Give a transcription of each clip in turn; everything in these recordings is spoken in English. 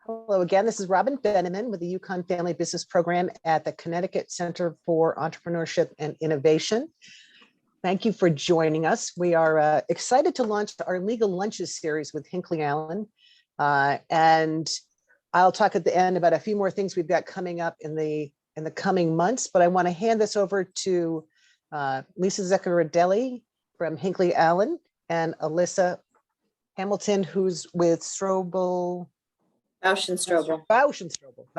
Hello again, this is Robin Benneman with the UConn Family Business Program at the Connecticut Center for Entrepreneurship and Innovation. Thank you for joining us. We are excited to launch our Legal Lunches series with Hinkley Allen. And I'll talk at the end about a few more things we've got coming up in the coming months, but I want to hand this over to Lisa Zaccardelli from Hinkley Allen and Alyssa Hamilton, who's with Bausch+Stroebel, not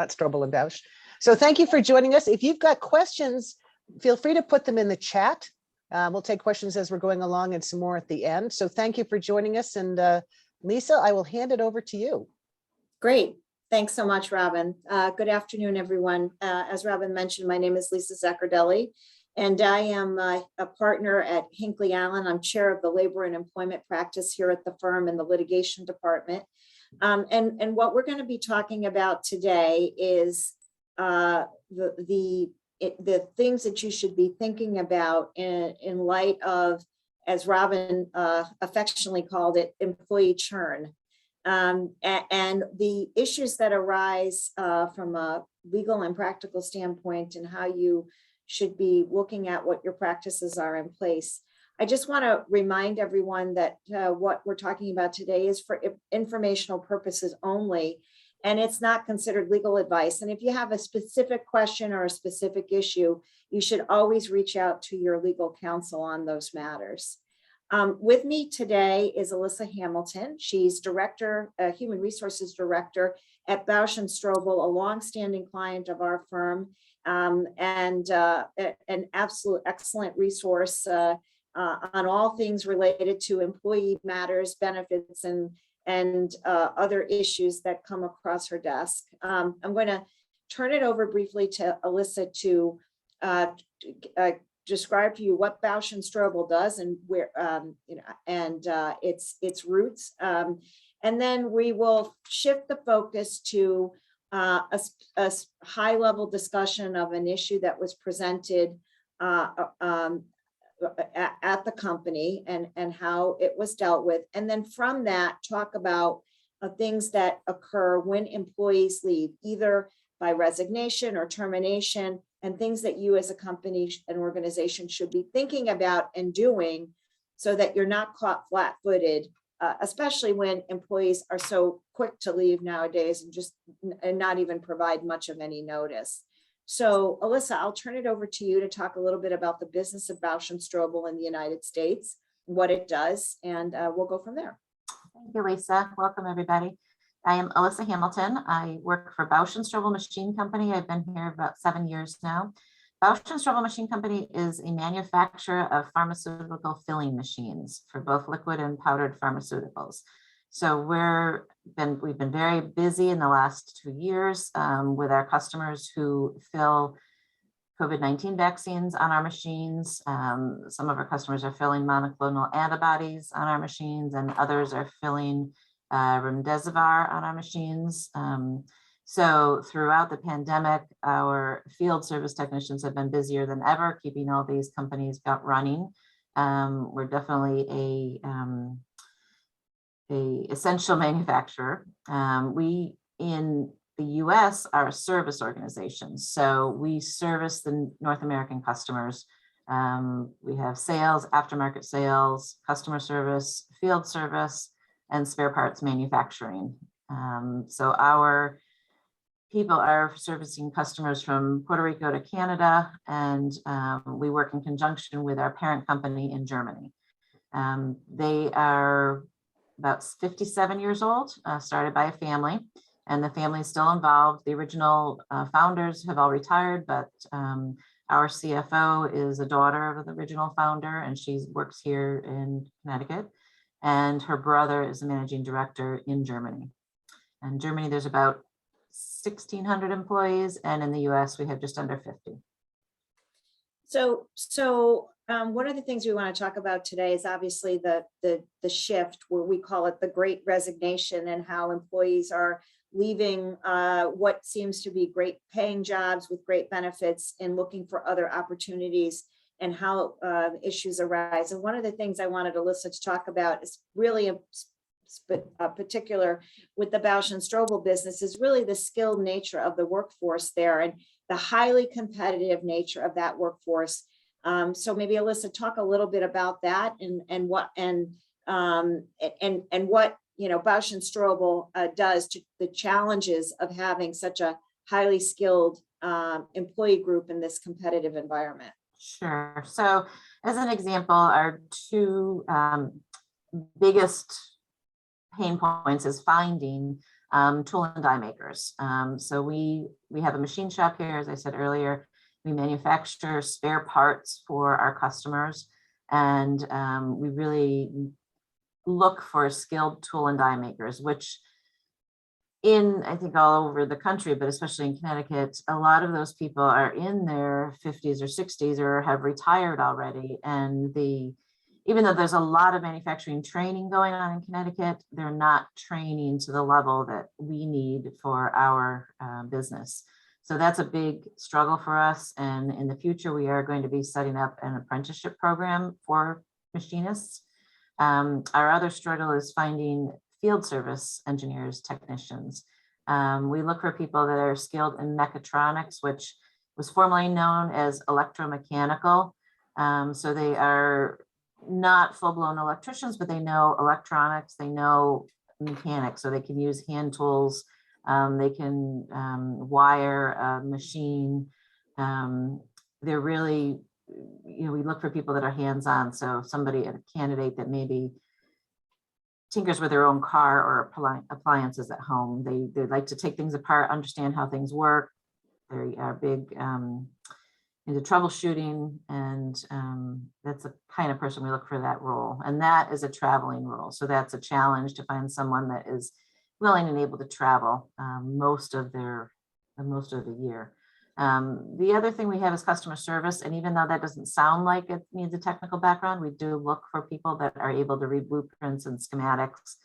Strobel and Bausch. So thank you for joining us. If you've got questions, feel free to put them in the chat. We'll take questions as we're going along and some more at the end. So thank you for joining us. And Lisa, I will hand it over to you. Great. Thanks so much, Robin. Good afternoon, everyone. As Robin mentioned, my name is Lisa Zaccardelli, and I am a partner at Hinkley Allen. I'm chair of the labor and employment practice here at the firm in the litigation department. And what we're going to be talking about today is the things that you should be thinking about in light of, as Robin affectionately called it, employee churn. And the issues that arise from a legal and practical standpoint and how you should be looking at what your practices are in place. I just want to remind everyone that what we're talking about today is for informational purposes only, and it's not considered legal advice. And if you have a specific question or a specific issue, you should always reach out to your legal counsel on those matters. With me today is Alyssa Hamilton. She's Human Resources Director at Bausch+Stroebel, a longstanding client of our firm, and an absolute excellent resource on all things related to employee matters, benefits, and other issues that come across her desk. I'm going to turn it over briefly to Alyssa to describe to you what Bausch+Stroebel does and where its roots, and then we will shift the focus to a high-level discussion of an issue that was presented at the company and how it was dealt with. And then from that, talk about things that occur when employees leave, either by resignation or termination, and things that you as a company and organization should be thinking about and doing so that you're not caught flat-footed, especially when employees are so quick to leave nowadays and not even provide much of any notice. So Alyssa, I'll turn it over to you to talk a little bit about the business of Bausch+Stroebel in the United States, what it does, and we'll go from there. Thank you, Lisa. Welcome, everybody. I am Alyssa Hamilton. I work for Bausch+Stroebel Machine Company. I've been here about 7 years now. Bausch+Stroebel Machine Company is a manufacturer of pharmaceutical filling machines for both liquid and powdered pharmaceuticals. So we've been very busy in the last 2 years with our customers who fill COVID-19 vaccines on our machines. Some of our customers are filling monoclonal antibodies on our machines, and others are filling remdesivir on our machines. So throughout the pandemic, our field service technicians have been busier than ever, keeping all these companies running. We're definitely a essential manufacturer. We in the US are a service organization, so we service the North American customers. We have sales, aftermarket sales, customer service, field service, and spare parts manufacturing. So our people are servicing customers from Puerto Rico to Canada, and we work in conjunction with our parent company in Germany. They are about 57 years old, started by a family, and the family is still involved. The original founders have all retired, but our CFO is a daughter of the original founder, and she works here in Connecticut, and her brother is a managing director in Germany. In Germany, there's about 1,600 employees, and in the US, we have just under 50. So one of the things we want to talk about today is obviously the shift, where we call it the Great Resignation, and how employees are leaving what seems to be great paying jobs with great benefits and looking for other opportunities, and how issues arise. And one of the things I wanted Alyssa to talk about is really particular with the Bausch+Stroebel business is really the skilled nature of the workforce there and the highly competitive nature of that workforce. So maybe Alyssa, talk a little bit about that and what Bausch+Stroebel does to the challenges of having such a highly skilled employee group in this competitive environment. Sure. So as an example, our two biggest pain points is finding tool and die makers. So we have a machine shop here, as I said earlier. We manufacture spare parts for our customers, and we really look for skilled tool and die makers, which I think all over the country, but especially in Connecticut, a lot of those people are in their 50s or 60s or have retired already. And even though there's a lot of manufacturing training going on in Connecticut, they're not training to the level that we need for our business. So that's a big struggle for us. And in the future, we are going to be setting up an apprenticeship program for machinists. Our other struggle is finding field service engineers, technicians. We look for people that are skilled in mechatronics, which was formerly known as electromechanical. So they are not full-blown electricians, but they know electronics, they know mechanics, so they can use hand tools, they can wire a machine. They're really, we look for people that are hands-on. So a candidate that maybe tinkers with their own car or appliances at home. They like to take things apart, understand how things work. They are big into troubleshooting, and that's the kind of person we look for that role. And that is a traveling role. So that's a challenge to find someone that is willing and able to travel most of the year. The other thing we have is customer service. And even though that doesn't sound like it needs a technical background, we do look for people that are able to read blueprints and schematics.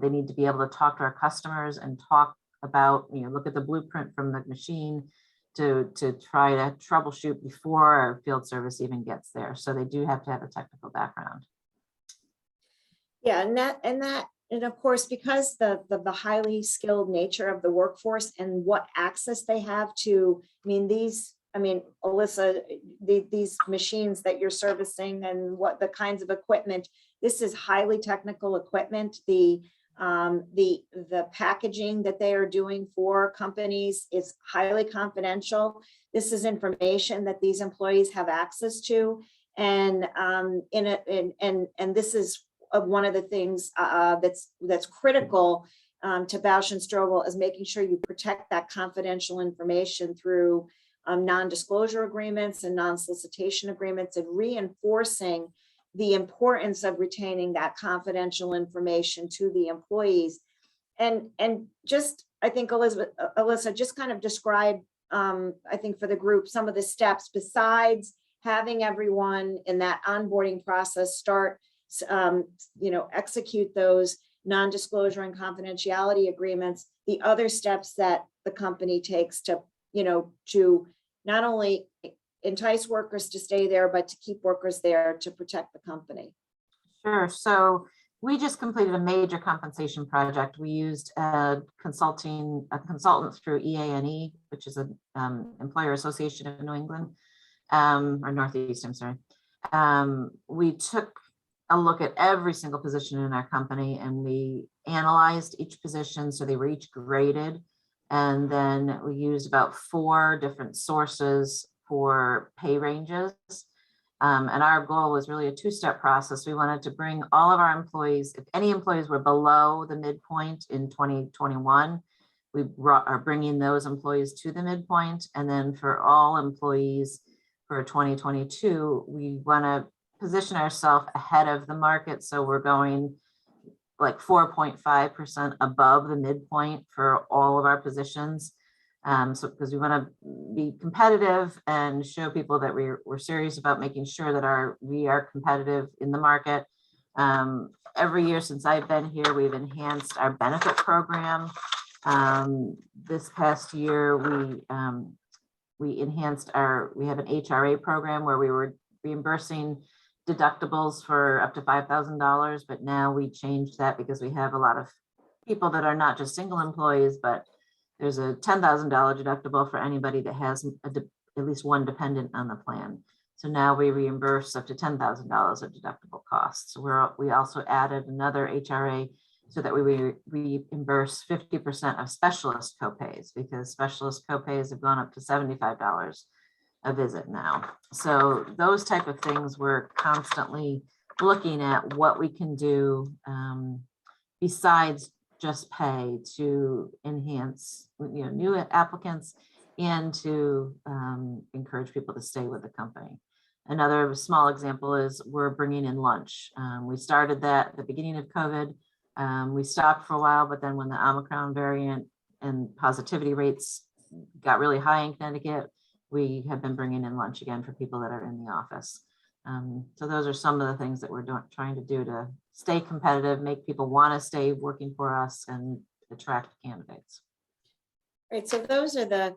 They need to be able to talk to our customers and talk about, look at the blueprint from the machine to try to troubleshoot before our field service even gets there. So they do have to have a technical background. Yeah, and of course, because the highly skilled nature of the workforce and what access they have to, Alyssa, these machines that you're servicing and what the kinds of equipment, this is highly technical equipment. The packaging that they are doing for companies is highly confidential. This is information that these employees have access to, and this is one of the things that's critical to Bausch+Stroebel is making sure you protect that confidential information through non-disclosure agreements and non-solicitation agreements, and reinforcing the importance of retaining that confidential information to the employees. And just, I think, Alyssa, just kind of describe, I think for the group, some of the steps besides having everyone in that onboarding process start, execute those non-disclosure and confidentiality agreements, the other steps that the company takes to not only entice workers to stay there, but to keep workers there to protect the company. Sure. So we just completed a major compensation project. We used a consultant through EANE, which is an employer association of New England, or Northeast, I'm sorry. We took a look at every single position in our company, and we analyzed each position. So they were each graded. And then we used about 4 different sources for pay ranges. And our goal was really a 2-step process. We wanted to bring all of our employees, if any employees were below the midpoint in 2021, we are bringing those employees to the midpoint. And then for all employees for 2022, we want to position ourselves ahead of the market. So we're going like 4.5% above the midpoint for all of our positions. So because we want to be competitive and show people that we're serious about making sure that we are competitive in the market. Every year since I've been here, we've enhanced our benefit program. This past year, we enhanced we have an HRA program where we were reimbursing deductibles for up to $5,000, but now we changed that because we have a lot of people that are not just single employees, but there's a $10,000 deductible for anybody that has at least one dependent on the plan. So now we reimburse up to $10,000 of deductible costs. We also added another HRA so that we reimburse 50% of specialist copays, because specialist copays have gone up to $75 a visit now. So those type of things, we're constantly looking at what we can do besides just pay to enhance, new applicants and to encourage people to stay with the company. Another small example is we're bringing in lunch. We started that at the beginning of COVID. We stopped for a while, but then when the Omicron variant and positivity rates got really high in Connecticut, we have been bringing in lunch again for people that are in the office. So those are some of the things that we're trying to do to stay competitive, make people want to stay working for us, and attract candidates. Right, so those are the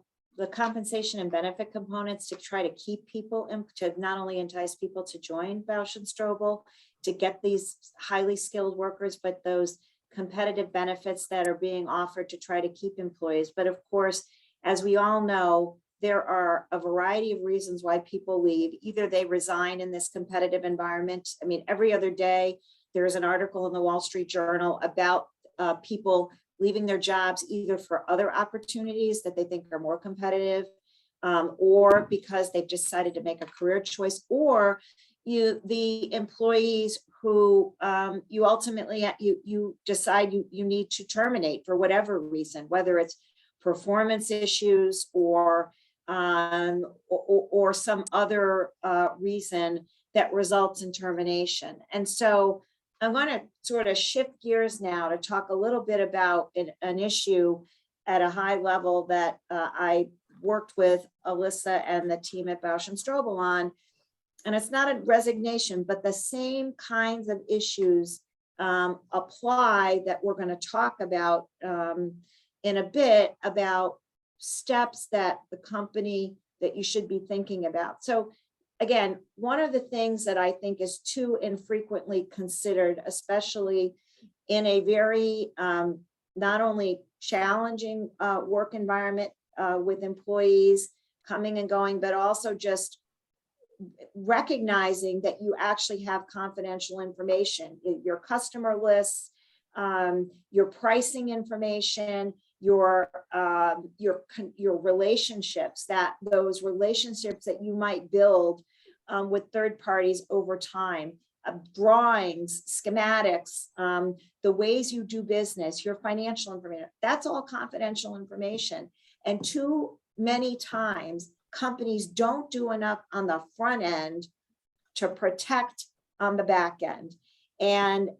compensation and benefit components to try to keep people, to not only entice people to join Bausch+Stroebel, to get these highly skilled workers, but those competitive benefits that are being offered to try to keep employees. But of course, as we all know, there are a variety of reasons why people leave. Either they resign in this competitive environment. I mean, every other day, there's an article in the Wall Street Journal about people leaving their jobs either for other opportunities that they think are more competitive, or because they've decided to make a career choice, or the employees who you ultimately you decide you need to terminate for whatever reason, whether it's performance issues or some other reason that results in termination. And so I want to sort of shift gears now to talk a little bit about an issue at a high level that I worked with Alyssa and the team at Bausch+Stroebel on. And it's not a resignation, but the same kinds of issues apply that we're going to talk about in a bit, about steps that the company that you should be thinking about. So again, one of the things that I think is too infrequently considered, especially in a very not only challenging work environment with employees coming and going, but also just recognizing that you actually have confidential information, your customer lists, your pricing information, your relationships, those relationships that you might build with third parties over time, drawings, schematics, the ways you do business, your financial information, that's all confidential information. And too many times companies don't do enough on the front end to protect on the back end. And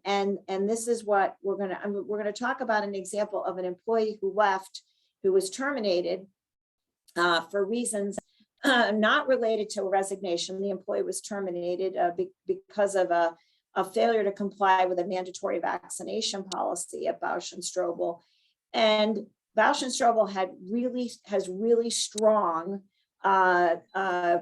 this is what we're gonna talk about, an example of an employee who left, who was terminated for reasons not related to a resignation. The employee was terminated because of a failure to comply with a mandatory vaccination policy at Bausch+Stroebel. And Bausch+Stroebel has really strong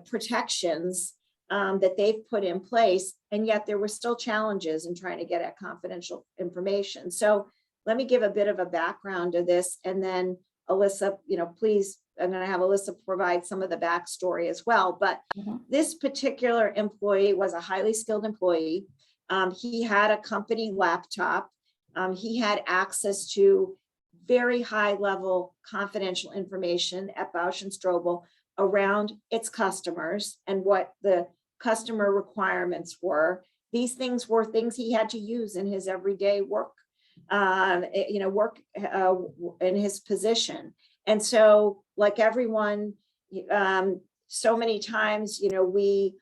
protections that they've put in place, and yet there were still challenges in trying to get at confidential information. So let me give a bit of a background to this, and then Alyssa, please, I'm going to have Alyssa provide some of the backstory as well. But this particular employee was a highly skilled employee. He had a company laptop. He had access to very high level confidential information at Bausch+Stroebel around its customers and what the customer requirements were. These things were things he had to use in his everyday work, work in his position. And so, like everyone, so many times, the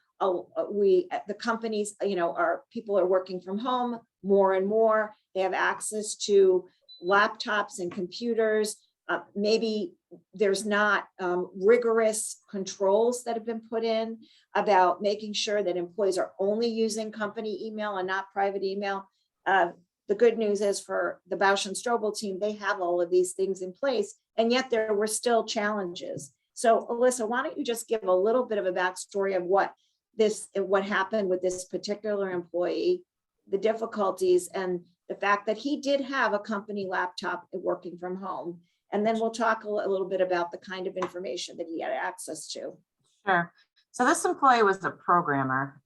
companies, people are working from home more and more. They have access to laptops and computers. Maybe there's not rigorous controls that have been put in about making sure that employees are only using company email and not private email. The good news is for the Bausch+Stroebel team, they have all of these things in place, and yet there were still challenges. So Alyssa, why don't you just give a little bit of a backstory of what what happened with this particular employee, the difficulties, and the fact that he did have a company laptop working from home. And then we'll talk a little bit about the kind of information that he had access to. Sure. So this employee was a programmer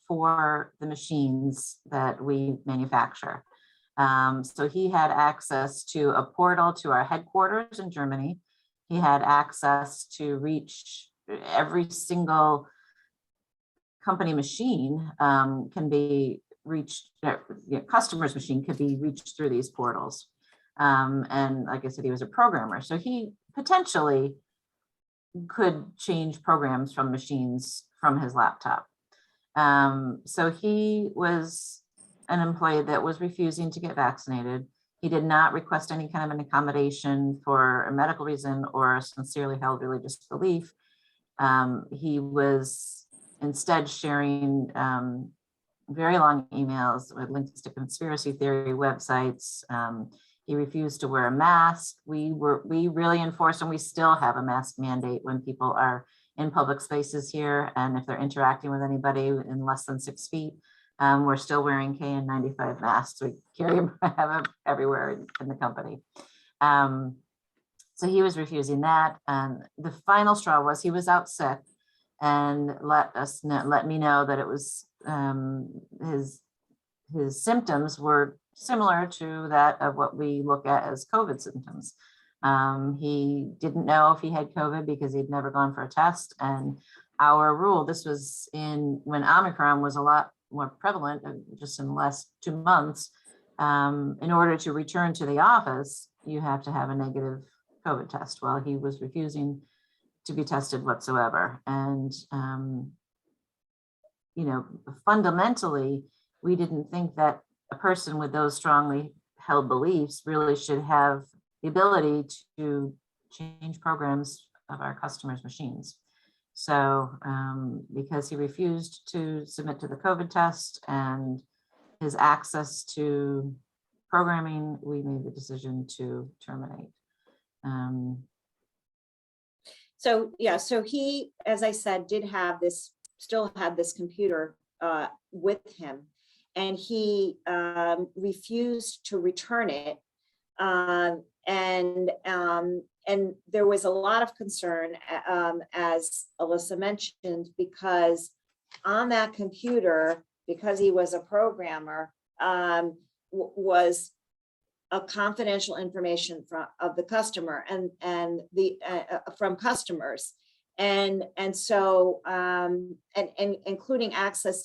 for the machines that we manufacture. So he had access to a portal to our headquarters in Germany. He had access to reach every single company machine can be reached, customer's machine could be reached through these portals. And like I said, he was a programmer. So he potentially could change programs from machines from his laptop. So he was an employee that was refusing to get vaccinated. He did not request any kind of an accommodation for a medical reason or a sincerely held religious belief. He was instead sharing very long emails with links to conspiracy theory websites. He refused to wear a mask. We really enforced, and we still have a mask mandate when people are in public spaces here, and if they're interacting with anybody in less than 6 feet, we're still wearing KN95 masks. We carry them, have them everywhere in the company. So he was refusing that, and the final straw was he was out sick, and let me know that it was his symptoms were similar to that of what we look at as COVID symptoms. He didn't know if he had COVID because he'd never gone for a test. And our rule, this was when Omicron was a lot more prevalent, just in the last 2 months, in order to return to the office, you have to have a negative COVID test. Well, he was refusing to be tested whatsoever. And, fundamentally, we didn't think that a person with those strongly held beliefs really should have the ability to change programs of our customers' machines. So because he refused to submit to the COVID test and his access to programming, we made the decision to terminate. So he, as I said, still had this computer with him, and he refused to return it. And there was a lot of concern, as Alyssa mentioned, because on that computer, because he was a programmer, was a confidential information of the customer and from customers. And so including access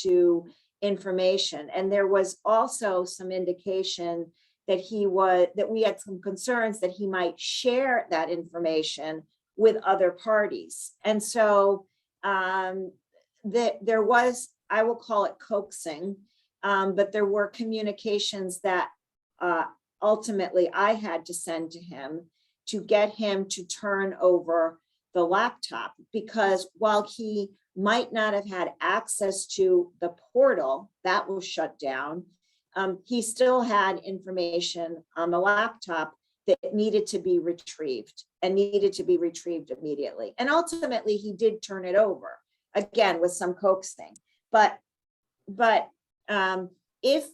to information. And there was also some indication that we had some concerns that he might share that information with other parties. And so there was, I will call it coaxing, but there were communications that ultimately I had to send to him to get him to turn over the laptop, because while he might not have had access to the portal that was shut down, he still had information on the laptop that needed to be retrieved immediately. And ultimately he did turn it over, again, with some coaxing. But if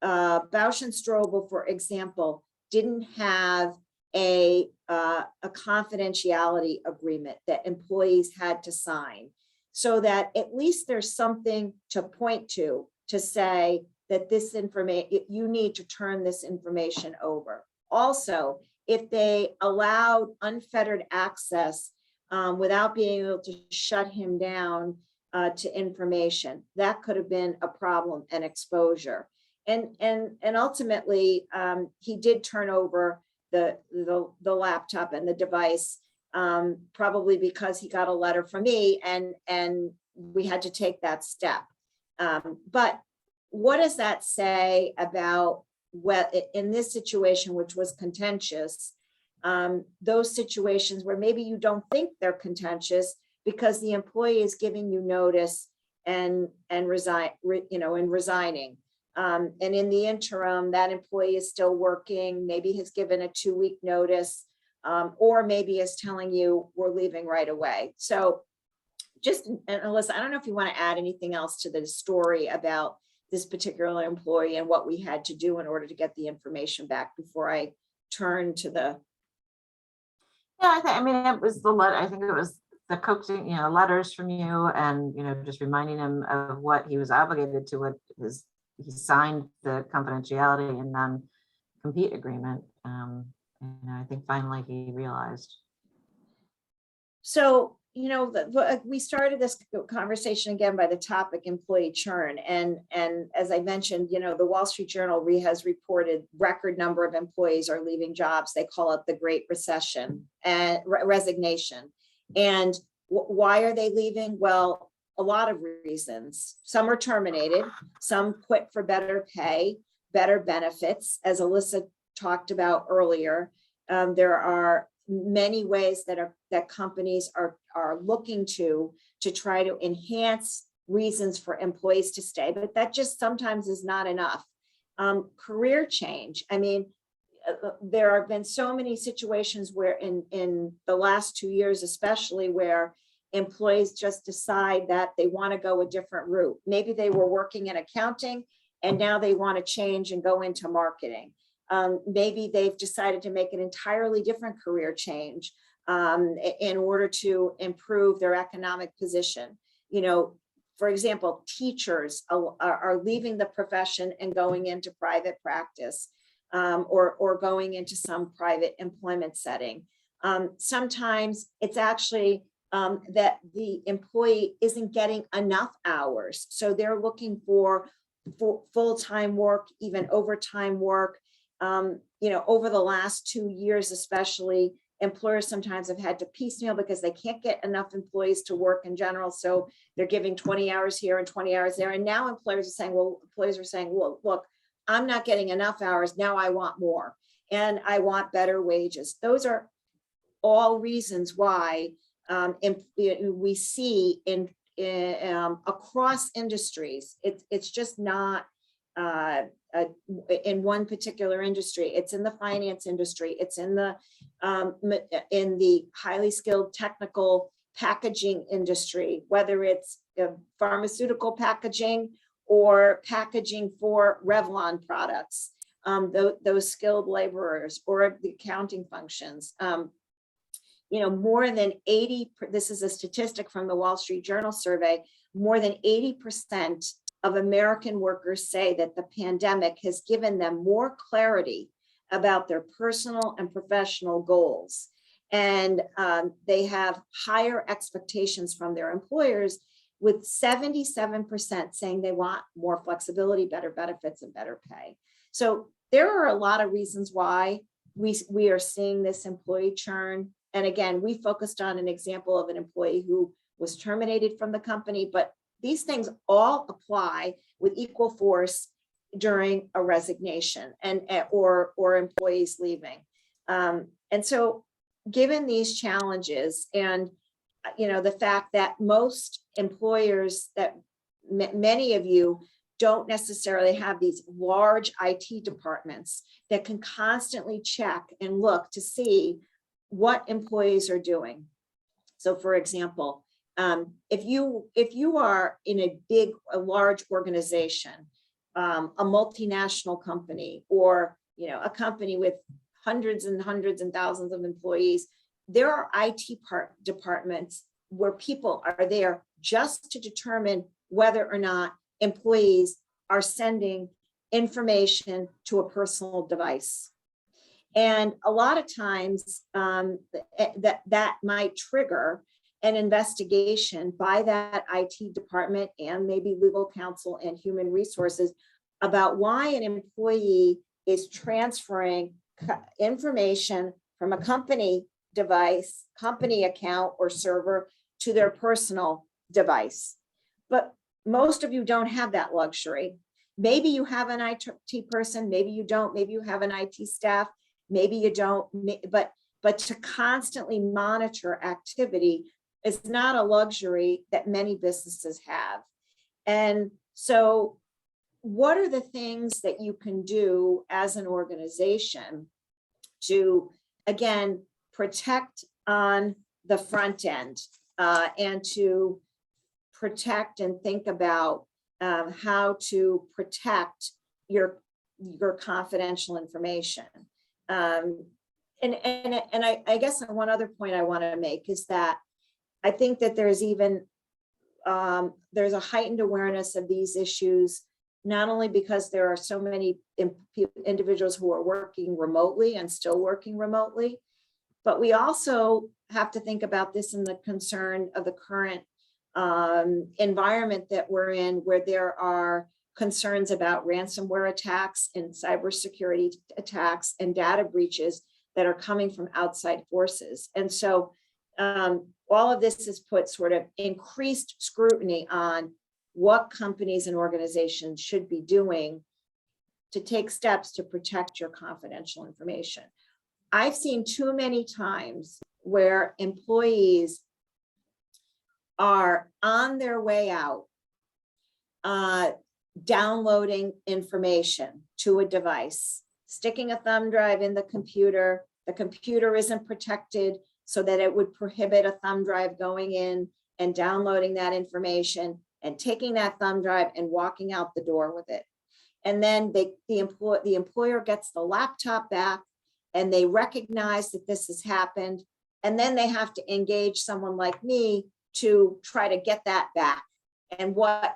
Bausch+Stroebel, for example, didn't have a confidentiality agreement that employees had to sign, so that at least there's something to point to say that this information, you need to turn this information over. Also, if they allowed unfettered access without being able to shut him down to information, that could have been a problem and exposure. And ultimately, he did turn over the laptop and the device, probably because he got a letter from me, and we had to take that step. But what does that say about in this situation, which was contentious, those situations where maybe you don't think they're contentious because the employee is giving you notice and resigning. And in the interim, that employee is still working, maybe has given a 2-week notice, or maybe is telling you we're leaving right away. So just, and Alyssa, I don't know if you want to add anything else to the story about this particular employee and what we had to do in order to get the information back before I turn to the. Yeah, I mean, it was the letter. I think it was the coaxing, letters from you, and just reminding him of what he was obligated to. What he signed the confidentiality and non-compete agreement. I think finally he realized. So, we started this conversation again by the topic employee churn. And as I mentioned, the Wall Street Journal has reported record number of employees are leaving jobs. They call it the Great Recession and resignation. And why are they leaving? Well, a lot of reasons. Some are terminated, some quit for better pay, better benefits, as Alyssa talked about earlier. There are many ways that companies are looking to try to enhance reasons for employees to stay, but that just sometimes is not enough. Career change. I mean, there have been so many situations where in the last 2 years, especially, where employees just decide that they want to go a different route. Maybe they were working in accounting and now they want to change and go into marketing. Maybe they've decided to make an entirely different career change in order to improve their economic position. For example, teachers are leaving the profession and going into private practice or going into some private employment setting. Sometimes it's actually that the employee isn't getting enough hours. So they're looking for full-time work, even overtime work. Over the last 2 years, especially, employers sometimes have had to piecemeal because they can't get enough employees to work in general. So they're giving 20 hours here and 20 hours there. And now employers are saying, well, look, I'm not getting enough hours. Now I want more and I want better wages. Those are all reasons why we see in across industries. It's just not in one particular industry. It's in the finance industry. It's in the highly skilled technical packaging industry, whether it's pharmaceutical packaging or packaging for Revlon products, those skilled laborers, or the accounting functions. More than 80, this is a statistic from the Wall Street Journal survey, more than 80% of American workers say that the pandemic has given them more clarity about their personal and professional goals. And they have higher expectations from their employers, with 77% saying they want more flexibility, better benefits, and better pay. So there are a lot of reasons why we are seeing this employee churn. And again, we focused on an example of an employee who was terminated from the company, but these things all apply with equal force during a resignation or employees leaving. And so given these challenges and the fact that most employers, that many of you don't necessarily have these large IT departments that can constantly check and look to see what employees are doing. So for example, if you are in a large organization, a multinational company, or a company with hundreds and thousands of employees, there are IT departments where people are there just to determine whether or not employees are sending information to a personal device. And a lot of times that might trigger an investigation by that IT department and maybe legal counsel and human resources about why an employee is transferring information from a company device, company account or server to their personal device. But most of you don't have that luxury. Maybe you have an IT person, maybe you don't, maybe you have an IT staff, maybe you don't, but to constantly monitor activity is not a luxury that many businesses have. And so what are the things that you can do as an organization to, again, protect on the front end and to protect and think about how to protect your confidential information. And I guess one other point I want to make is that I think that there's even there's a heightened awareness of these issues, not only because there are so many individuals who are working remotely and still working remotely, but we also have to think about this in the concern of the current environment that we're in, where there are concerns about ransomware attacks and cybersecurity attacks and data breaches that are coming from outside forces. And so all of this has put sort of increased scrutiny on what companies and organizations should be doing to take steps to protect your confidential information. I've seen too many times where employees are on their way out, downloading information to a device, sticking a thumb drive in the computer isn't protected so that it would prohibit a thumb drive going in and downloading that information and taking that thumb drive and walking out the door with it. And then the employer gets the laptop back and they recognize that this has happened. And then they have to engage someone like me to try to get that back. And what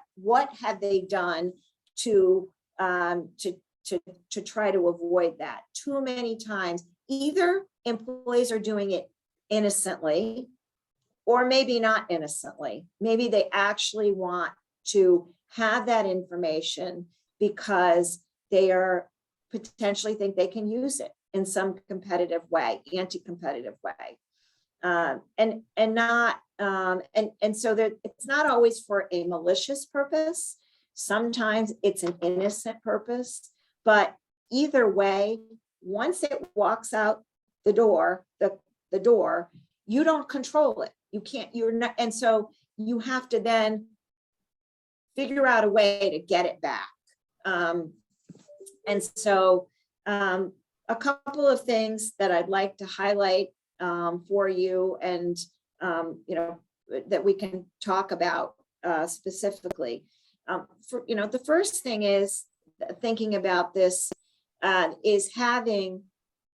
have they done to try to avoid that? Too many times, either employees are doing it innocently, or maybe not innocently. Maybe they actually want to have that information because they are potentially think they can use it in some competitive way, anti-competitive way. So that it's not always for a malicious purpose. Sometimes it's an innocent purpose, but either way, once it walks out the door, the door, you don't control it. You can't, you're not, and so you have to then figure out a way to get it back. And so a couple of things that I'd like to highlight for you, and that we can talk about specifically. The first thing is thinking about this is having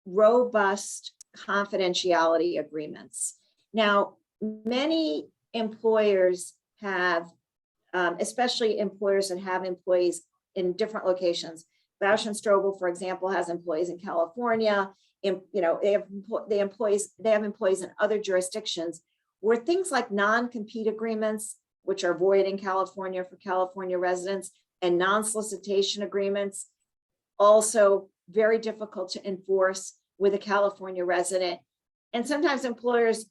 robust confidentiality agreements. Now, many employers have, especially employers that have employees in different locations. Bausch+Stroebel, for example, has employees in California. They have employees in other jurisdictions where things like non-compete agreements, which are void in California for California residents, and non-solicitation agreements, also very difficult to enforce with a California resident. And sometimes employers,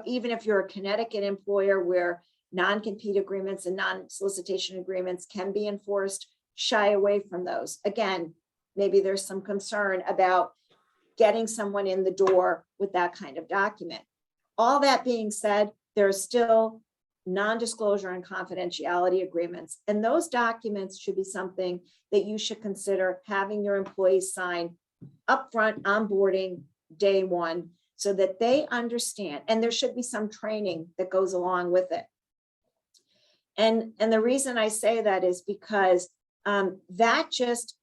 even if you're a Connecticut employer where non-compete agreements and non-solicitation agreements can be enforced, shy away from those. Again, maybe there's some concern about getting someone in the door with that kind of document. All that being said, there are still non-disclosure and confidentiality agreements, and those documents should be something that you should consider having your employees sign upfront onboarding day one, so that they understand, and there should be some training that goes along with it. And the reason I say that is because that just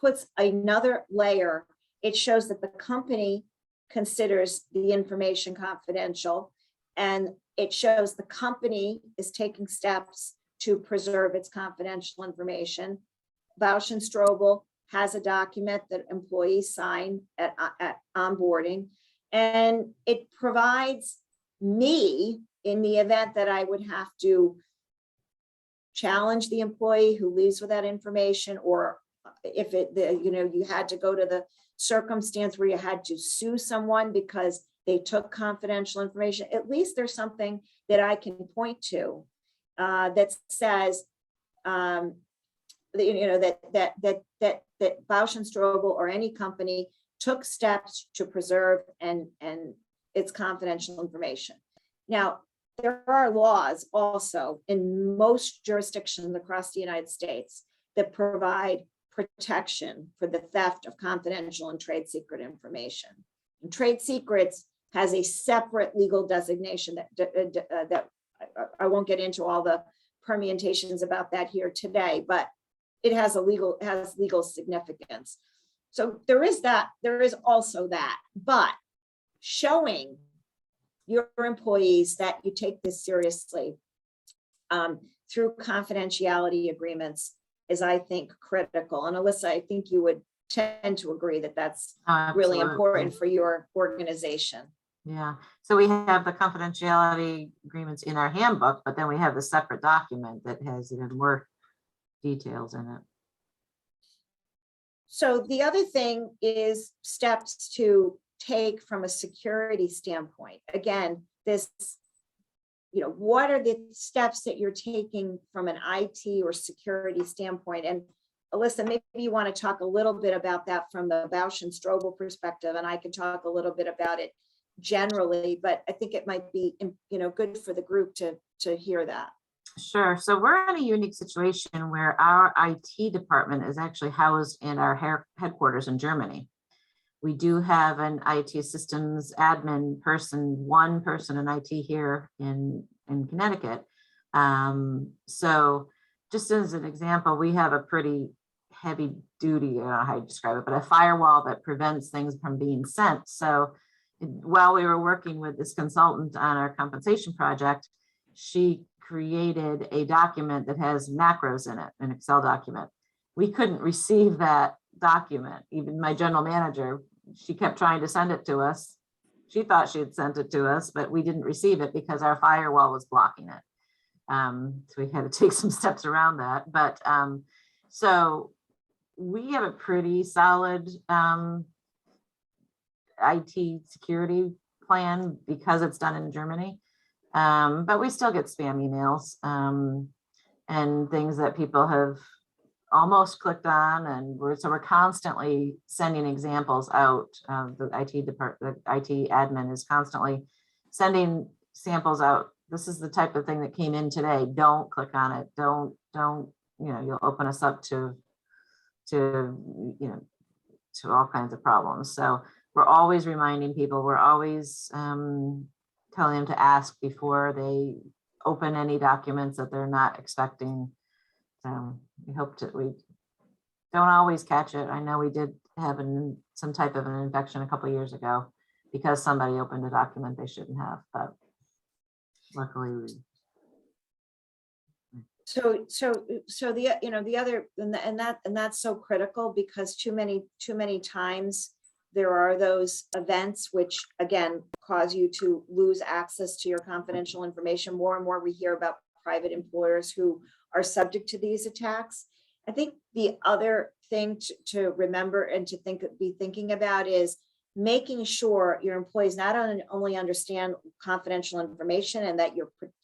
puts another layer. It shows that the company considers the information confidential, and it shows the company is taking steps to preserve its confidential information. Bausch+Stroebel has a document that employees sign at onboarding, and it provides me, in the event that I would have to challenge the employee who leaves with that information, or if you had to go to the circumstance where you had to sue someone because they took confidential information, at least there's something that I can point to that says that Bausch+Stroebel or any company took steps to preserve and its confidential information. Now, there are laws also in most jurisdictions across the United States that provide protection for the theft of confidential and trade secret information. And trade secrets has a separate legal designation that I won't get into all the permutations about that here today, but it has legal significance. So there is that, there is also that, but showing your employees that you take this seriously through confidentiality agreements is, I think, critical. And Alyssa, I think you would tend to agree that that's really important for your organization. Yeah, so we have the confidentiality agreements in our handbook, but then we have the separate document that has even more details in it. So the other thing is steps to take from a security standpoint. Again, this, what are the steps that you're taking from an IT or security standpoint? And Alyssa, maybe you want to talk a little bit about that from the Bausch+Stroebel perspective, and I can talk a little bit about it generally, but I think it might be, good for the group to hear that. Sure. So we're in a unique situation where our IT department is actually housed in our headquarters in Germany. We do have an IT systems admin person, one person in IT here in Connecticut. So just as an example, we have a pretty heavy duty, I don't know how you describe it, but a firewall that prevents things from being sent. So while we were working with this consultant on our compensation project, she created a document that has macros in it, an Excel document. We couldn't receive that document. Even my general manager, she kept trying to send it to us. She thought she had sent it to us, but we didn't receive it because our firewall was blocking it. So we had to take some steps around that. But so we have a pretty solid IT security plan because it's done in Germany. But we still get spam emails and things that people have almost clicked on, and we're constantly sending examples out. The IT department, the IT admin is constantly sending samples out. This is the type of thing that came in today. Don't click on it. Don't. You'll open us up to all kinds of problems. So we're always reminding people. We're always telling them to ask before they open any documents that they're not expecting. We don't always catch it. I know we did have some type of an infection a couple of years ago because somebody opened a document they shouldn't have, but luckily we. So the other, and that's so critical because too many times there are those events which again cause you to lose access to your confidential information. More and more we hear about private employers who are subject to these attacks. I think the other thing to remember and to be thinking about is making sure your employees not only understand confidential information and that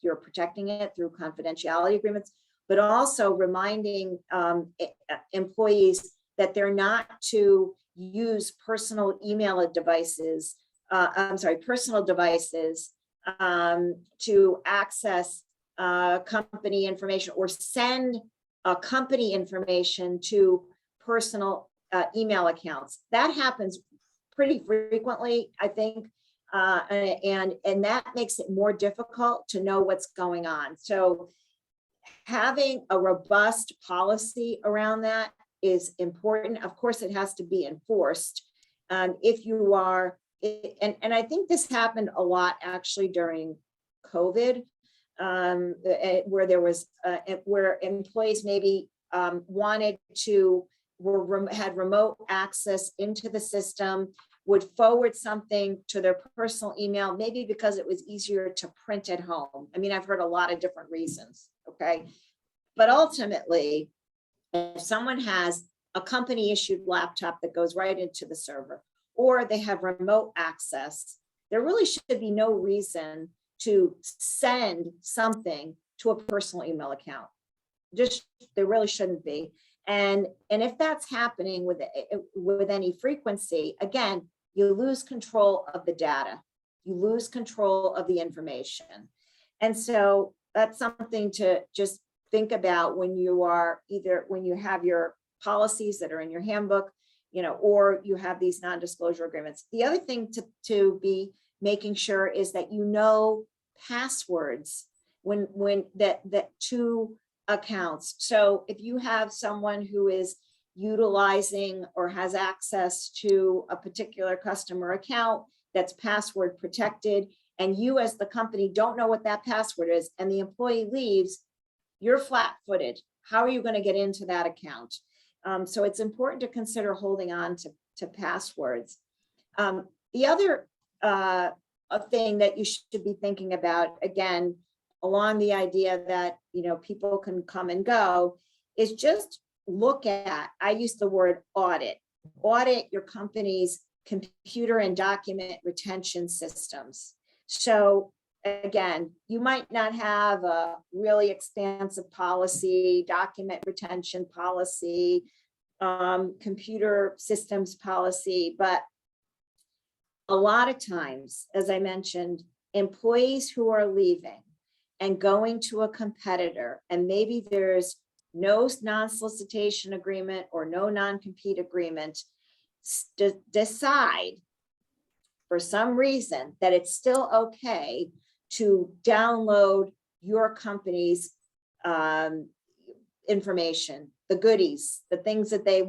you're protecting it through confidentiality agreements, but also reminding employees that they're not to use personal devices to access company information or send company information to personal email accounts. That happens pretty frequently, I think, and that makes it more difficult to know what's going on. So having a robust policy around that is important. Of course, it has to be enforced. If you are, and I think this happened a lot actually during COVID, where there was where employees maybe wanted to had remote access into the system, would forward something to their personal email, maybe because it was easier to print at home. I mean, I've heard a lot of different reasons, okay? But ultimately, if someone has a company issued laptop that goes right into the server, or they have remote access, there really should be no reason to send something to a personal email account. There really shouldn't be. And if that's happening with any frequency, again, you lose control of the data, you lose control of the information. And so that's something to just think about when you have your policies that are in your handbook, or you have these non-disclosure agreements. The other thing to be making sure is that passwords when that two accounts. So if you have someone who is utilizing or has access to a particular customer account that's password protected, and you as the company don't know what that password is, and the employee leaves, you're flat-footed. How are you going to get into that account? So it's important to consider holding on to passwords. The other thing that you should be thinking about, again, along the idea that, you know, people can come and go, is just look at, I use the word audit your company's computer and document retention systems. So again, you might not have a really expansive policy, document retention policy, computer systems policy, but a lot of times, as I mentioned, employees who are leaving and going to a competitor, and maybe there's no non-solicitation agreement or no non-compete agreement, decide for some reason that it's still okay to download your company's information, the goodies, the things that they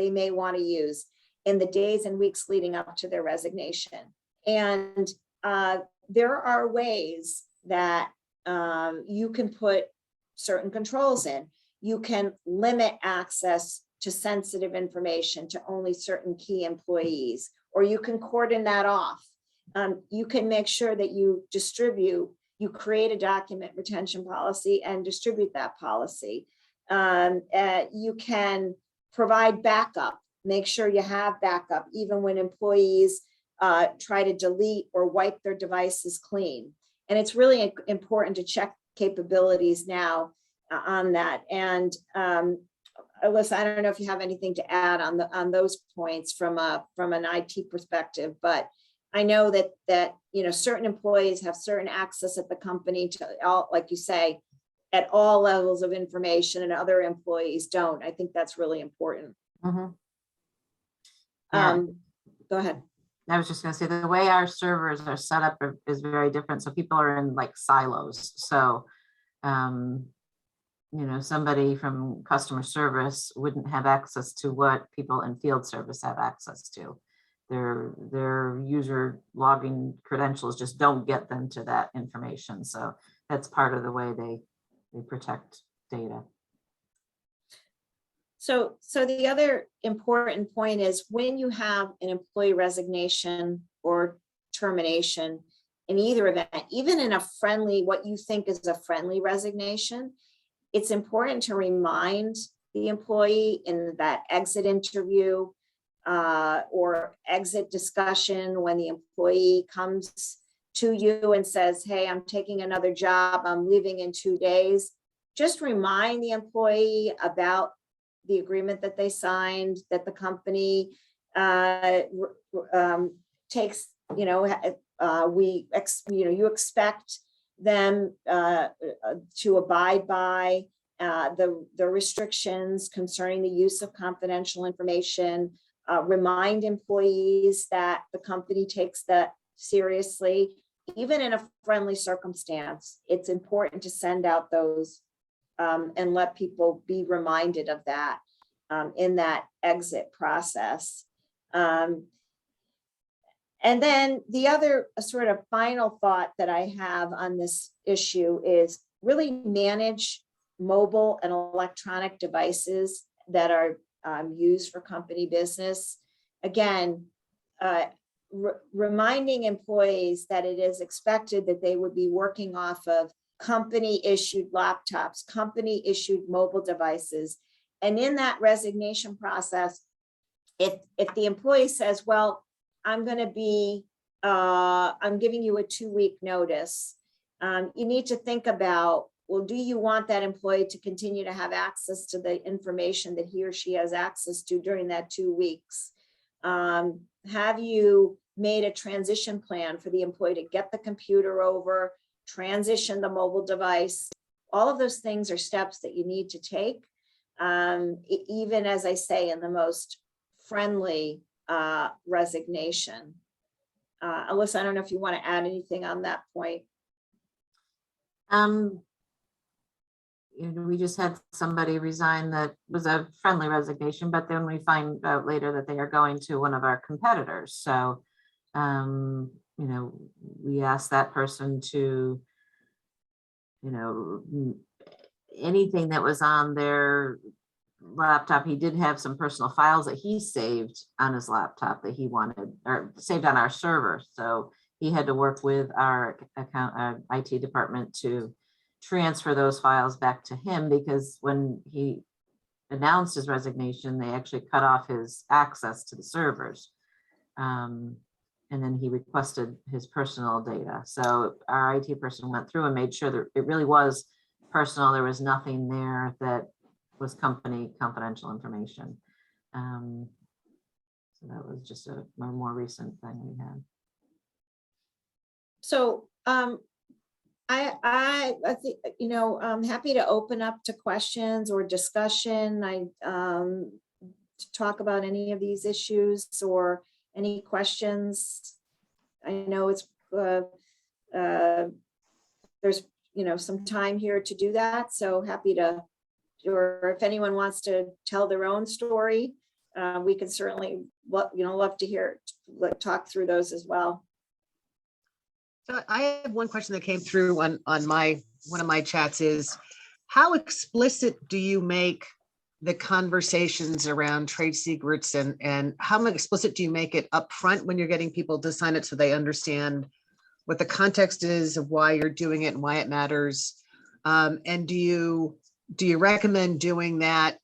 may want to use in the days and weeks leading up to their resignation. And there are ways that you can put certain controls in. You can limit access to sensitive information to only certain key employees, or you can cordon that off. You can make sure that you create a document retention policy and distribute that policy. You can provide backup, make sure you have backup, even when employees try to delete or wipe their devices clean. And it's really important to check capabilities now on that. And Alyssa, I don't know if you have anything to add on those points from an IT perspective, but I know that you know, certain employees have certain access at the company to all, like you say, at all levels of information, and other employees don't. I think that's really important. Mm-hmm. Yeah. Go ahead. I was just going to say, the way our servers are set up is very different. So people are in like silos. So, you know, somebody from customer service wouldn't have access to what people in field service have access to. Their user login credentials just don't get them to that information. So that's part of the way they protect data. So the other important point is, when you have an employee resignation or termination in either event, even in a friendly, what you think is a friendly resignation, it's important to remind the employee in that exit interview or exit discussion, when the employee comes to you and says, hey, I'm taking another job, I'm leaving in 2 days, just remind the employee about the agreement that they signed, that the company takes, you know, you expect them to abide by the restrictions concerning the use of confidential information. Remind employees that the company takes that seriously, even in a friendly circumstance. It's important to send out those and let people be reminded of that in that exit process. And then the other sort of final thought that I have on this issue is really manage mobile and electronic devices that are used for company business. Again, reminding employees that it is expected that they would be working off of company issued laptops, company issued mobile devices. And in that resignation process, if the employee says, well, I'm going to be, I'm giving you a 2-week notice, you need to think about, well, do you want that employee to continue to have access to the information that he or she has access to during that 2 weeks? Have you made a transition plan for the employee to get the computer over, transition the mobile device? All of those things are steps that you need to take, even, as I say, in the most friendly resignation. Alyssa, I don't know if you want to add anything on that point. We just had somebody resign that was a friendly resignation, but then we find out later that they are going to one of our competitors. So, we asked that person to, anything that was on their laptop. He did have some personal files that he saved on his laptop that he wanted, or saved on our server. So he had to work with our IT department to transfer those files back to him, because when he announced his resignation, they actually cut off his access to the servers. And then he requested his personal data. So our IT person went through and made sure that it really was personal. There was nothing there that was company confidential information. So that was just a more recent thing we had. So I think, I'm happy to open up to questions or discussion. To talk about any of these issues or any questions. I know it's there's some time here to do that, so happy to. Or if anyone wants to tell their own story, we can certainly love to hear, talk through those as well. So I have one question that came through on one of my chats is, how explicit do you make the conversations around trade secrets, and how explicit do you make it up front when you're getting people to sign it so they understand what the context is of why you're doing it and why it matters? And do you recommend doing that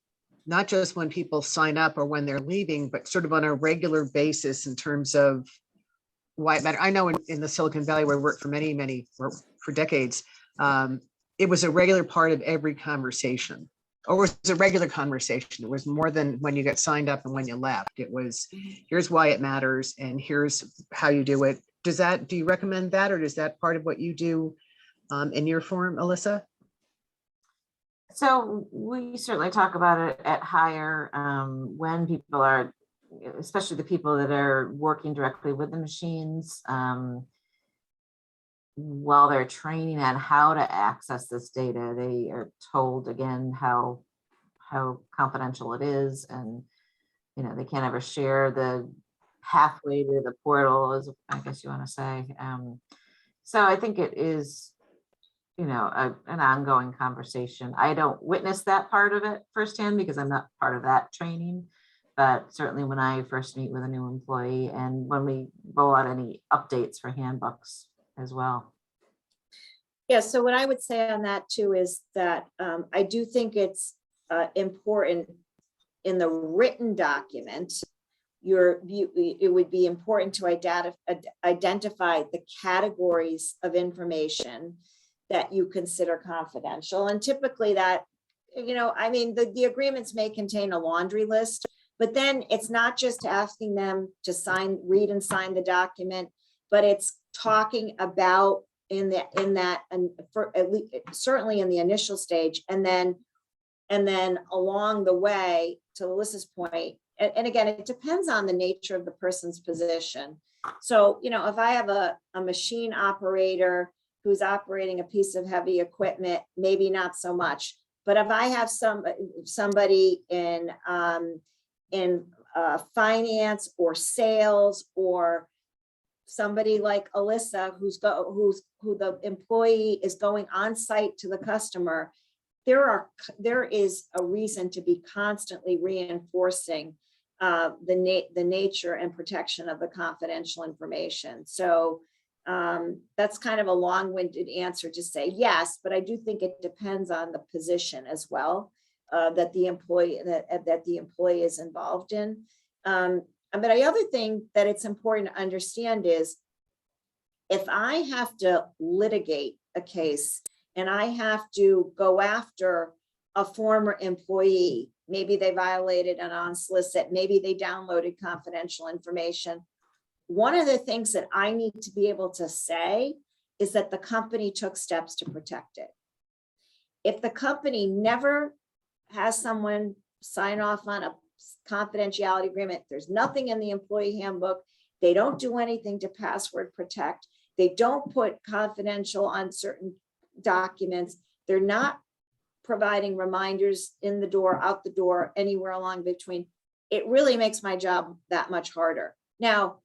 not just when people sign up or when they're leaving, but sort of on a regular basis in terms of why it matters? I know in the Silicon Valley, where I worked for decades, it was a regular part of every conversation. Or it was a regular conversation. It was more than when you got signed up and when you left. It was, here's why it matters and here's how you do it. Do you recommend that, or is that part of what you do in your firm, Alyssa? So we certainly talk about it at hire when people are, especially the people that are working directly with the machines, while they're training on how to access this data, they are told again how confidential it is, and they can't ever share the pathway to the portal, as I guess you want to say. So I think it is, an ongoing conversation. I don't witness that part of it firsthand because I'm not part of that training, but certainly when I first meet with a new employee and when we roll out any updates for handbooks as well. Yeah, so what I would say on that too is that I do think it's important in the written document, it would be important to identify the categories of information that you consider confidential. And typically that, the agreements may contain a laundry list, but then it's not just asking them to read and sign the document, but it's talking about certainly in the initial stage, and then along the way, to Alyssa's point, and again, it depends on the nature of the person's position. So, if I have a machine operator who's operating a piece of heavy equipment, maybe not so much. But if I have somebody in finance or sales, or somebody like Alyssa, who the employee is going on site to the customer, there is a reason to be constantly reinforcing the nature and protection of the confidential information. So that's kind of a long-winded answer to say yes, but I do think it depends on the position as well that the employee is involved in. But the other thing that it's important to understand is, if I have to litigate a case and I have to go after a former employee, maybe they violated an unsolicited, maybe they downloaded confidential information. One of the things that I need to be able to say is that the company took steps to protect it. If the company never has someone sign off on a confidentiality agreement, there's nothing in the employee handbook, they don't do anything to password protect, they don't put confidential on certain documents. They're not providing reminders in the door, out the door, anywhere along between. It really makes my job that much harder. Now,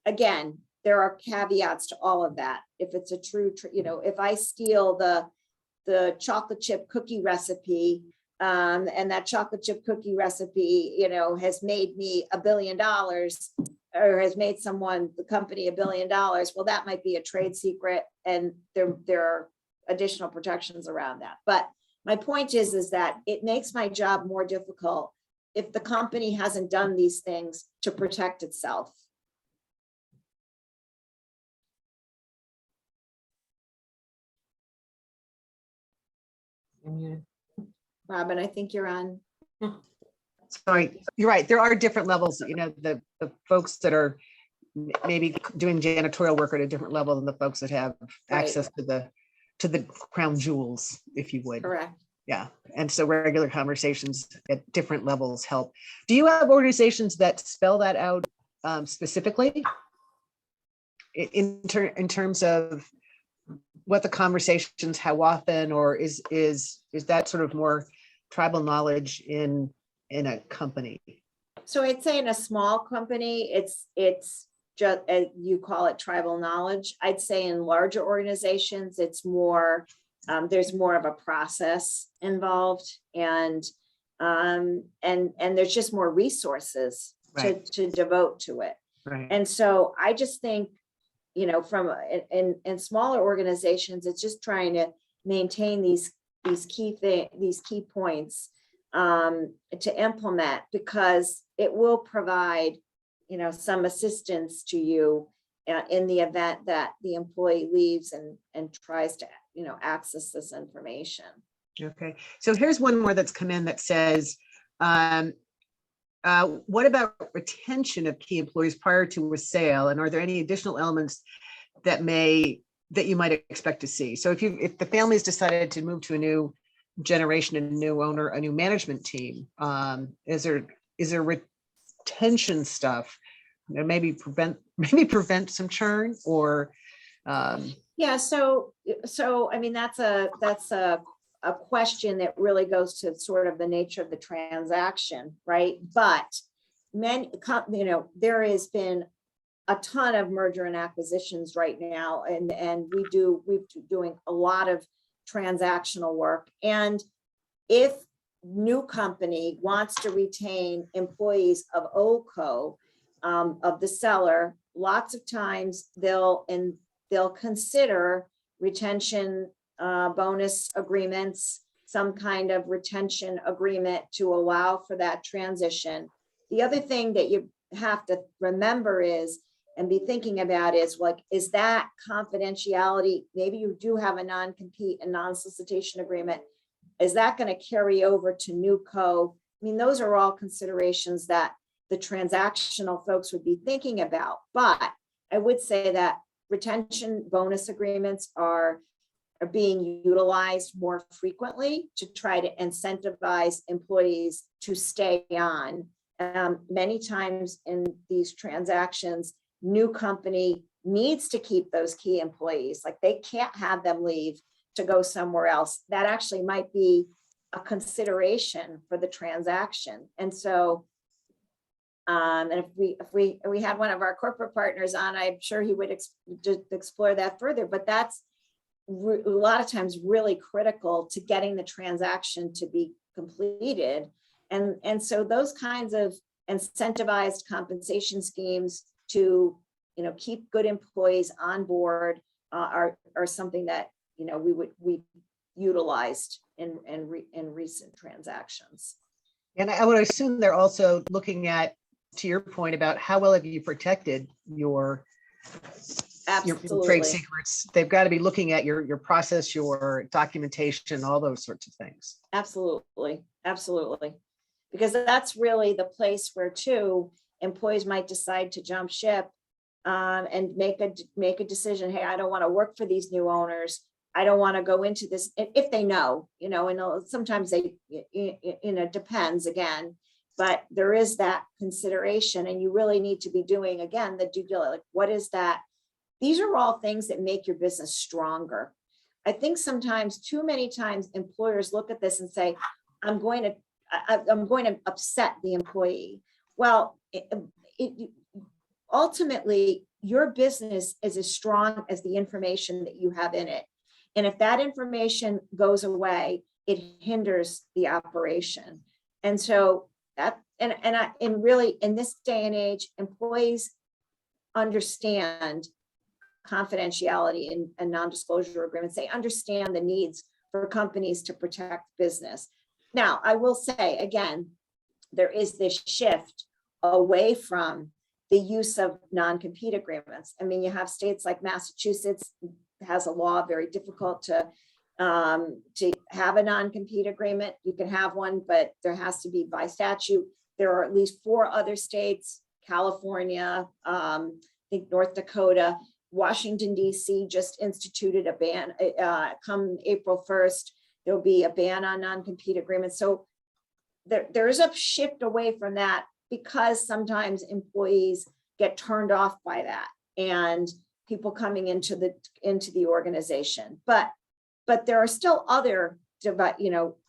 again, there are caveats to all of that. If it's a true, if I steal the chocolate chip cookie recipe, and that chocolate chip cookie recipe, has made me $1 billion, or has made the company $1 billion. Well, that might be a trade secret, and there are additional protections around that. But my point is that it makes my job more difficult if the company hasn't done these things to protect itself. Robin, I think you're on. Sorry, you're right. There are different levels, the folks that are maybe doing janitorial work at a different level than the folks that have access to the crown jewels, if you would. Correct. Yeah. And so regular conversations at different levels help. Do you have organizations that spell that out specifically in terms of what the conversations, how often, or is that sort of more tribal knowledge in a company? So I'd say in a small company, it's just, you call it tribal knowledge. I'd say in larger organizations, it's more, there's more of a process involved, and there's just more resources to devote to it. Right. And so I just think, from in smaller organizations, it's just trying to maintain these key points to implement, because it will provide, some assistance to you in the event that the employee leaves and tries to, access this information. Okay. So here's one more that's come in that says, what about retention of key employees prior to a sale? And are there any additional elements that you might expect to see? So if the family's decided to move to a new generation, a new owner, a new management team, is there retention stuff that maybe prevent some churn, or Yeah, so I mean, that's a question that really goes to sort of the nature of the transaction, right? But there has been a ton of merger and acquisitions right now, and we've doing a lot of transactional work. And if new company wants to retain employees of old co, of the seller, lots of times they'll consider retention bonus agreements, some kind of retention agreement to allow for that transition. The other thing that you have to remember and be thinking about is that confidentiality? Maybe you do have a non-compete and non-solicitation agreement. Is that going to carry over to new co? I mean, those are all considerations that the transactional folks would be thinking about. But I would say that retention bonus agreements are being utilized more frequently to try to incentivize employees to stay on. Many times in these transactions, new company needs to keep those key employees. Like, they can't have them leave to go somewhere else. That actually might be a consideration for the transaction. And so, and if we had one of our corporate partners on, I'm sure he would explore that further. But that's a lot of times really critical to getting the transaction to be completed. And so those kinds of incentivized compensation schemes to, keep good employees on board are something that, we utilized in recent transactions. And I would assume they're also looking at, to your point about how well have you protected your trade secrets. They've got to be looking at your process, your documentation, all those sorts of things. Absolutely. Because that's really the place where employees might decide to jump ship and make a decision. Hey, I don't want to work for these new owners. I don't want to go into this, if they know, and sometimes it depends again, but there is that consideration, and you really need to be doing, again, the due diligence. Like, what is that? These are all things that make your business stronger. I think sometimes, too many times, employers look at this and say, I'm going to upset the employee. Well, ultimately, your business is as strong as the information that you have in it. And if that information goes away, it hinders the operation. And so that, and really in this day and age, employees understand confidentiality and non-disclosure agreements. They understand the needs for companies to protect business. Now, I will say again, there is this shift away from the use of non-compete agreements. I mean, you have states like Massachusetts has a law very difficult to have a non-compete agreement. You can have one, but there has to be by statute. There are at least 4 other states, California, I think North Dakota, Washington, D.C. just instituted a ban. Come April 1st, there'll be a ban on non-compete agreements. So there is a shift away from that because sometimes employees get turned off by that and people coming into the organization. But there are still other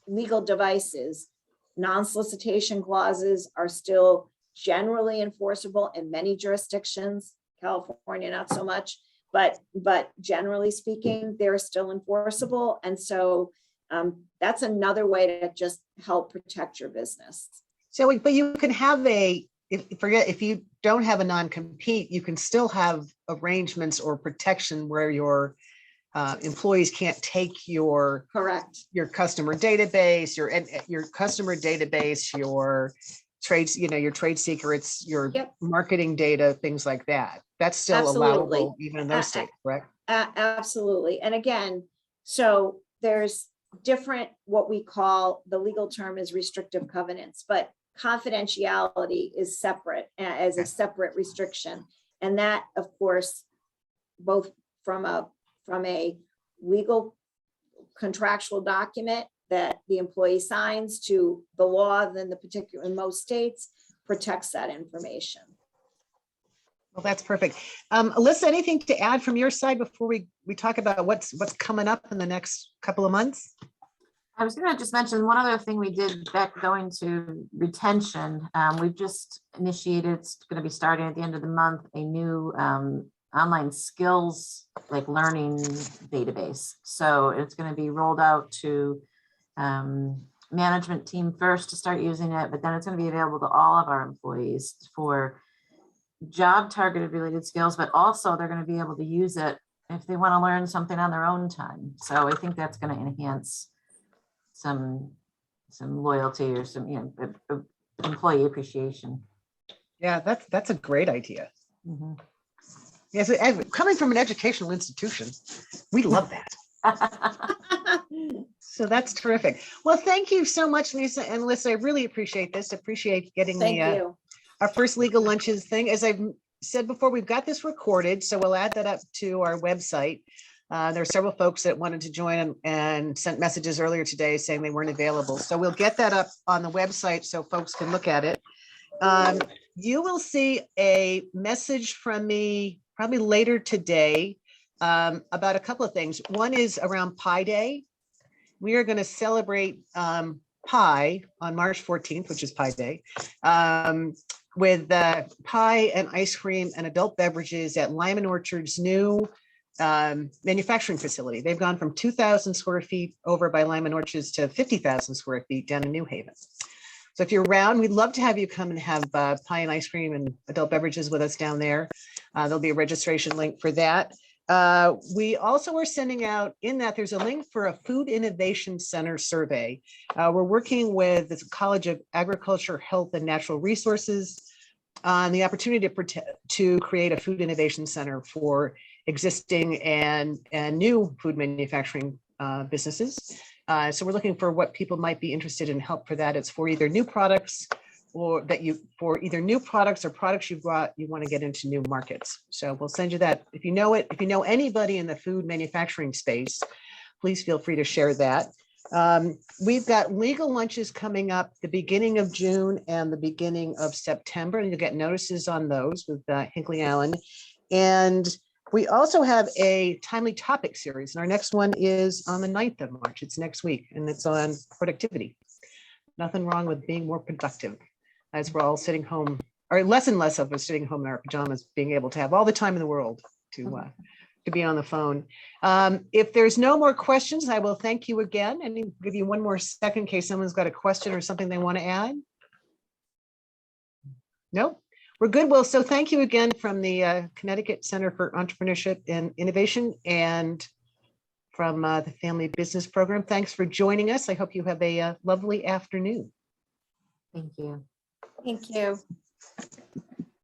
legal devices. Non-solicitation clauses are still generally enforceable in many jurisdictions. California, not so much, but generally speaking, they're still enforceable. And so that's another way to just help protect your business. So, but you can have if you don't have a non-compete, you can still have arrangements or protection where your employees can't take your customer database, your customer database, your trades, your trade secrets, your marketing data, things like that. That's still allowable even in those states, correct? Absolutely. And again, so there's different, what we call, the legal term is restrictive covenants, but confidentiality is separate as a separate restriction. And that, of course, both from a legal contractual document that the employee signs to the law, then the particular, in most states, protects that information. Well, that's perfect. Alyssa, anything to add from your side before we talk about what's coming up in the next couple of months? I was going to just mention one other thing we did back going to retention. We've just initiated, it's going to be starting at the end of the month, a new online skills learning database. So it's going to be rolled out to management team first to start using it, but then it's going to be available to all of our employees for job targeted related skills, but also they're going to be able to use it if they want to learn something on their own time. So I think that's going to enhance some loyalty or some employee appreciation. Yeah, that's a great idea. Mm-hmm. Yes, coming from an educational institution, we love that. So that's terrific. Well, thank you so much, Lisa and Alyssa. I really appreciate this. Appreciate getting our first legal lunches thing. As I've said before, we've got this recorded, so we'll add that up to our website. There are several folks that wanted to join and sent messages earlier today saying they weren't available. So we'll get that up on the website so folks can look at it. You will see a message from me probably later today about a couple of things. One is around Pi Day. We are going to celebrate Pi on March 14th, which is Pi Day, with pie and ice cream and adult beverages at Lyman Orchard's new manufacturing facility. They've gone from 2,000 square feet over by Lyman Orchards to 50,000 square feet down in New Haven. So if you're around, we'd love to have you come and have pie and ice cream and adult beverages with us down there. There'll be a registration link for that. We also are sending out in that there's a link for a Food Innovation Center survey. We're working with the College of Agriculture, Health and Natural Resources on the opportunity to create a food innovation center for existing and new food manufacturing businesses. So we're looking for what people might be interested in help for that. It's for either new products or products you've brought, you want to get into new markets. So we'll send you that. If you know anybody in the food manufacturing space, please feel free to share that. We've got legal lunches coming up the beginning of June and the beginning of September, and you'll get notices on those with Hinkley Allen. And We also have a timely topic series, and our next one is on the 9th of March. It's next week, and it's on productivity. Nothing wrong with being more productive, as we're all sitting home, or less and less of us sitting home in our pajamas, being able to have all the time in the world to be on the phone. If there's no more questions, I will thank you again and give you one more second in case someone's got a question or something they want to add. No, we're good. Well, so thank you again from the Connecticut Center for Entrepreneurship and Innovation and from the Family Business Program. Thanks for joining us. I hope you have a lovely afternoon. Thank you. Thank you.